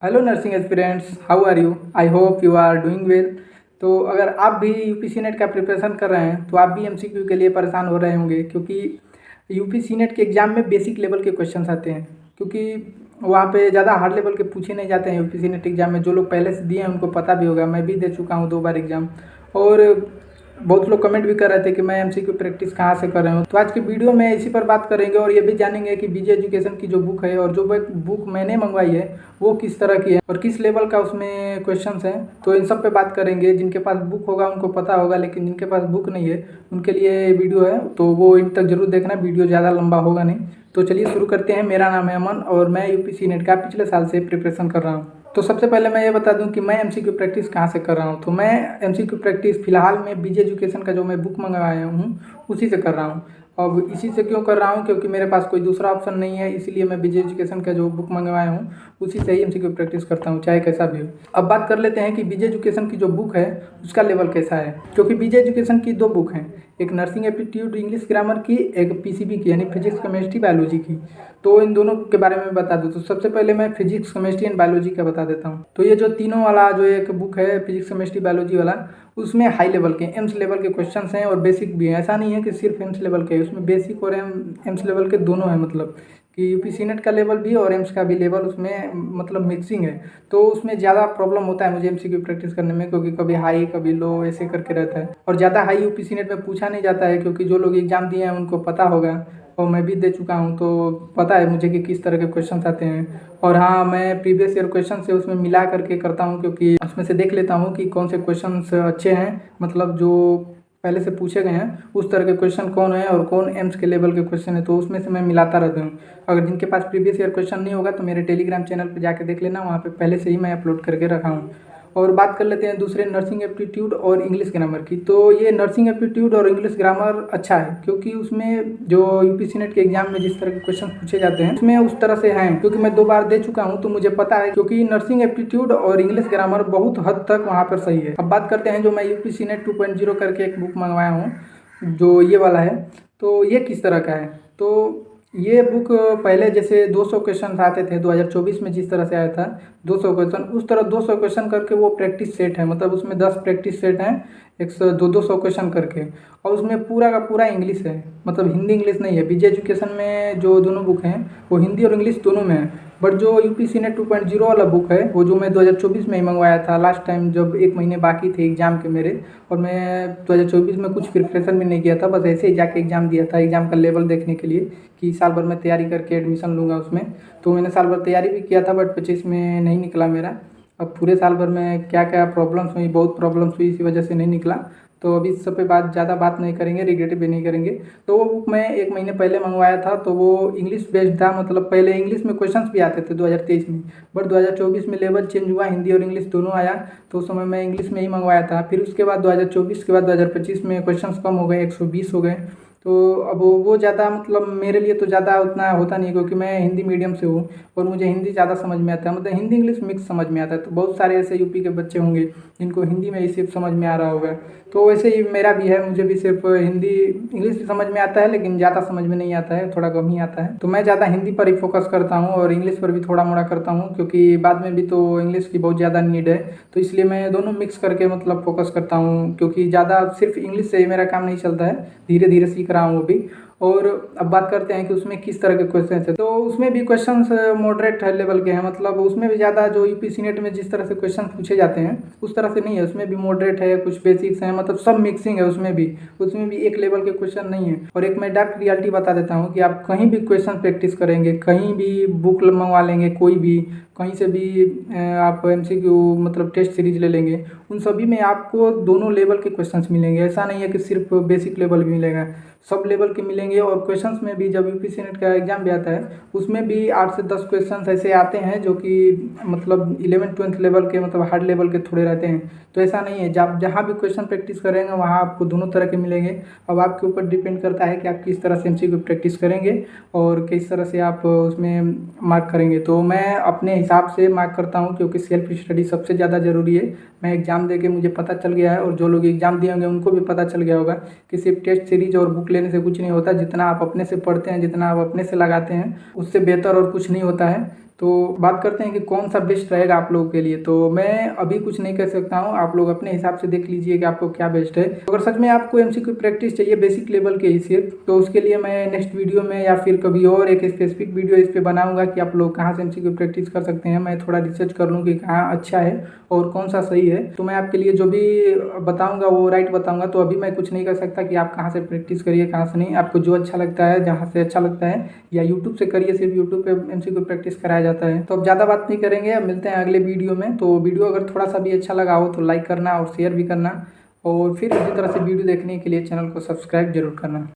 Hello nursing aspirants, how are you? I hope you are doing well. तो अगर आप भी यूपीसी नेट का प्रिपरेशन कर रहे हैं तो आप भी एमसीक्यू के लिए परेशान हो रहे होंगे, क्योंकि यूपीसी नेट के एग्ज़ाम में बेसिक लेवल के क्वेश्चंस आते हैं। क्योंकि वहाँ पे ज़्यादा हार्ड लेवल के पूछे नहीं जाते हैं यूपीसी नेट एग्ज़ाम में। जो लोग पहले से दिए हैं उनको पता भी होगा, मैं भी दे चुका हूँ 2 बार एग्ज़ाम। और बहुत लोग कमेंट भी कर रहे थे कि मैं एमसीक्यू प्रैक्टिस कहाँ से कर रहे हूँ। तो आज की वीडियो में इसी पर बात करेंगे और ये भी जानेंगे कि बीजे एजुकेशन की जो बुक है और जो बुक मैंने मंगवाई है वो किस तरह की है और किस लेवल का उसमें क्वेश्चंस हैं। तो इन सब पे बात करेंगे। जिनके पास बुक होगा उनको पता होगा, लेकिन जिनके पास बुक नहीं है उनके लिए वीडियो है, तो वो इन तक जरूर देखना। वीडियो ज़्यादा लंबा होगा नहीं। तो चलिए शुरू करते हैं। मेरा नाम है अमन और मैं यूपीसी नेट का पिछले साल से प्रिपरेशन कर रहा हूँ। तो सबसे पहले मैं ये बता दूं कि मैं एमसीक्यू प्रैक्टिस कहाँ से कर रहा हूँ। तो मैं एमसीक्यू प्रैक्टिस फ़िलहाल में बीजे एजुकेशन का जो मैं बुक मंगवाया हूँ उसी से कर रहा हूँ। अब इसी से क्यों कर रहा हूँ, क्योंकि मेरे पास कोई दूसरा ऑप्शन नहीं है, इसीलिए मैं बीजे एजुकेशन का जो बुक मंगवाया हूँ उसी से ही एमसीक्यू प्रैक्टिस करता हूँ, चाहे कैसा भी हो। अब बात कर लेते हैं कि बीजे एजुकेशन की जो बुक है उसका लेवल कैसा है। क्योंकि बीजे एजुकेशन की 2 बुक हैं, एक नर्सिंग एप्टीट्यूड इंग्लिश ग्रामर की, एक पीसीबी की यानी फिजिक्स केमिस्ट्री बायोलॉजी की। तो इन दोनों के बारे में बता दूँ तो सबसे पहले मैं फिजिक्स केमिस्ट्री एंड बायोलॉजी का बता देता हूँ। तो ये जो तीनों वाला जो एक बुक है फिजिक्स केमिस्ट्री बायोलॉजी वाला, उसमें हाई लेवल के एम्स लेवल के क्वेश्चंस हैं और बेसिक भी हैं। ऐसा नहीं है कि सिर्फ एम्स लेवल के, उसमें बेसिक और एम्स लेवल के दोनों हैं। मतलब कि यूपीसी नेट का लेवल भी और एम्स का भी लेवल उसमें मतलब मिक्सिंग है। तो उसमें ज़्यादा प्रॉब्लम होता है मुझे एमसीक्यू प्रैक्टिस करने में, क्योंकि कभी हाई कभी लो ऐसे करके रहता है और ज़्यादा हाई यूपीसी नेट में पूछा नहीं जाता है। क्योंकि जो लोग एग्जाम दिए हैं उनको पता होगा और मैं भी दे चुका हूँ, तो पता है मुझे कि किस तरह के क्वेश्चन आते हैं। और हाँ, मैं प्रीवियस ईयर क्वेश्चन से उसमें मिला करके करता हूँ, क्योंकि उसमें से देख लेता हूँ कि कौन से क्वेश्चन अच्छे हैं, मतलब जो पहले से पूछे गए हैं उस तरह के क्वेश्चन कौन है और कौन एम्स के लेवल के क्वेश्चन है। तो उसमें से मैं मिलाता रहता हूँ। अगर जिनके पास प्रीवियस ईयर क्वेश्चन नहीं होगा तो मेरे टेलीग्राम चैनल पर जाके देख लेना, वहाँ पे पहले से ही मैं अपलोड करके रखा हूँ। और बात कर लेते हैं दूसरे नर्सिंग एप्टीट्यूड और इंग्लिश ग्रामर की। तो ये नर्सिंग एप्टीट्यूड और इंग्लिश ग्रामर अच्छा है, क्योंकि उसमें जो यूपीसी नेट के एग्जाम में जिस तरह के क्वेश्चन पूछे जाते हैं उसमें उस तरह से हैं। क्योंकि मैं 2 बार दे चुका हूँ तो मुझे पता है, क्योंकि नर्सिंग एप्टीट्यूड और इंग्लिश ग्रामर बहुत हद तक वहाँ पर सही है। अब बात करते हैं जो मैं यूपीसी नेट 2.0 करके एक बुक मंगवाया हूँ, जो ये वाला है। तो ये किस तरह का है, तो ये बुक पहले जैसे 200 क्वेश्चन आते थे 2024 में, जिस तरह से आया था 200 क्वेश्चन, उस तरह 200 क्वेश्चन करके वो प्रैक्टिस सेट है। मतलब उसमें 10 प्रैक्टिस सेट हैं, 100 200 क्वेश्चन करके, और उसमें पूरा का पूरा इंग्लिश है। मतलब हिंदी इंग्लिश नहीं है। बीजे एजुकेशन में जो दोनों बुक हैं वो हिंदी और इंग्लिश दोनों में है। बट जो यूपीसी नेट 2.0 वाला बुक है वो जो मैं 2024 में ही मंगवाया था, लास्ट टाइम जब 1 महीने बाकी थे एग्ज़ाम के मेरे, और मैं 2024 में कुछ प्रिपरेशन भी नहीं किया था, बस ऐसे ही जाके एग्ज़ाम दिया था एग्ज़ाम का लेवल देखने के लिए कि साल भर में तैयारी करके एडमिशन लूँगा उसमें। तो मैंने साल भर तैयारी भी किया था, बट 25 में नहीं निकला मेरा। अब पूरे साल भर में क्या क्या प्रॉब्लम्स हुई, बहुत प्रॉब्लम्स हुई, इसी वजह से नहीं निकला। तो अभी इस सब पे ज़्यादा बात नहीं करेंगे, रिग्रेट भी नहीं करेंगे। तो वो बुक मैं 1 महीने पहले मंगवाया था, तो वो इंग्लिश बेस्ड था। मतलब पहले इंग्लिश में क्वेश्चंस भी आते थे 2023 में, बट 2024 में लेवल चेंज हुआ, हिंदी और इंग्लिश दोनों आया, तो उस समय मैं इंग्लिश में ही मंगवाया था। फिर उसके बाद 2024 के बाद 2025 में क्वेश्चंस कम हो गए, 120 हो गए। तो अब वो ज़्यादा मतलब मेरे लिए तो ज़्यादा उतना होता नहीं, क्योंकि मैं हिंदी मीडियम से हूँ और मुझे हिंदी ज़्यादा समझ में आता है। मतलब हिंदी इंग्लिश मिक्स समझ में आता है। तो बहुत सारे ऐसे यूपी के बच्चे होंगे जिनको हिंदी में ही सिर्फ समझ में आ रहा होगा, तो वैसे ही मेरा भी है। मुझे भी सिर्फ हिंदी इंग्लिश भी समझ में आता है, लेकिन ज़्यादा समझ में नहीं आता है, थोड़ा कम ही आता है। तो मैं ज़्यादा हिंदी पर ही फोकस करता हूँ और इंग्लिश पर भी थोड़ा मोड़ा करता हूँ, क्योंकि बाद में भी तो इंग्लिश की बहुत ज़्यादा नीड है। तो इसलिए मैं दोनों मिक्स करके मतलब फोकस करता हूँ, क्योंकि ज़्यादा सिर्फ इंग्लिश से ही मेरा काम नहीं चलता है, धीरे धीरे सीख रहा हूँ वो भी। और अब बात करते हैं कि उसमें किस तरह के क्वेश्चन है। तो उसमें भी क्वेश्चंस मॉडरेट लेवल के हैं। मतलब उसमें भी ज़्यादा जो यूपीसी नेट में जिस तरह से क्वेश्चन पूछे जाते हैं उस तरह से नहीं है। उसमें भी मॉडरेट है, कुछ बेसिक्स हैं, मतलब सब मिक्सिंग है। उसमें भी एक लेवल के क्वेश्चन नहीं है। और एक मैं डार्क रियलिटी बता देता हूँ कि आप कहीं भी क्वेश्चन प्रैक्टिस करेंगे, कहीं भी बुक मंगवा लेंगे, कोई भी कहीं से भी आप एमसीक्यू मतलब टेस्ट सीरीज ले लेंगे, उन सभी में आपको दोनों लेवल के क्वेश्चंस मिलेंगे। ऐसा नहीं है कि सिर्फ बेसिक लेवल भी मिलेगा, सब लेवल के मिलेंगे। और क्वेश्चंस में भी जब यूपीसी नेट का एग्जाम भी आता है उसमें भी 8 से 10 क्वेश्चंस ऐसे आते हैं जो कि मतलब 11th-12th लेवल के, मतलब हार्ड लेवल के थोड़े रहते हैं। तो ऐसा नहीं है, जब जहाँ भी क्वेश्चन प्रैक्टिस करेंगे वहाँ आपको दोनों तरह के मिलेंगे। अब आपके ऊपर डिपेंड करता है कि आप किस तरह से एमसीक्यू प्रैक्टिस करेंगे और किस तरह से आप उसमें मार्क करेंगे। तो मैं अपने हिसाब से मार्क करता हूँ, क्योंकि सेल्फ स्टडी सबसे ज़्यादा ज़रूरी है। मैं एग्ज़ाम दे के मुझे पता चल गया है, और जो लोग एग्ज़ाम दिए होंगे उनको भी पता चल गया होगा कि सिर्फ टेस्ट सीरीज और बुक लेने से कुछ नहीं होता। जितना आप अपने से पढ़ते हैं, जितना आप अपने से लगाते हैं, उससे बेहतर और कुछ नहीं होता है। तो बात करते हैं कि कौन सा बेस्ट रहेगा आप लोगों के लिए। तो मैं अभी कुछ नहीं कह सकता हूँ, आप लोग अपने हिसाब से देख लीजिए कि आपको क्या बेस्ट है। अगर सच में आपको एमसीक्यू प्रैक्टिस चाहिए बेसिक लेवल के ही सिर्फ, तो उसके लिए मैं नेक्स्ट वीडियो में या फिर कभी और एक स्पेसिफिक वीडियो इस पर बनाऊंगा कि आप लोग कहाँ से एमसीक्यू प्रैक्टिस कर सकते हैं। मैं थोड़ा रिसर्च कर लूँ कि कहाँ अच्छा है और कौन सा सही है, तो मैं आपके लिए जो भी बताऊंगा वो राइट बताऊंगा। तो अभी मैं कुछ नहीं कर सकता कि आप कहाँ से प्रैक्टिस करिए कहाँ से नहीं, आपको जो अच्छा लगता है जहाँ से अच्छा लगता है, या यूट्यूब से करिए, सिर्फ यूट्यूब पे एमसीक्यू प्रैक्टिस कराया जाता है। तो अब ज़्यादा बात नहीं करेंगे, अब मिलते हैं अगले वीडियो में। तो वीडियो अगर थोड़ा सा भी अच्छा लगा हो तो लाइक करना और शेयर भी करना, और फिर इसी तरह से वीडियो देखने के लिए चैनल को सब्सक्राइब जरूर करना।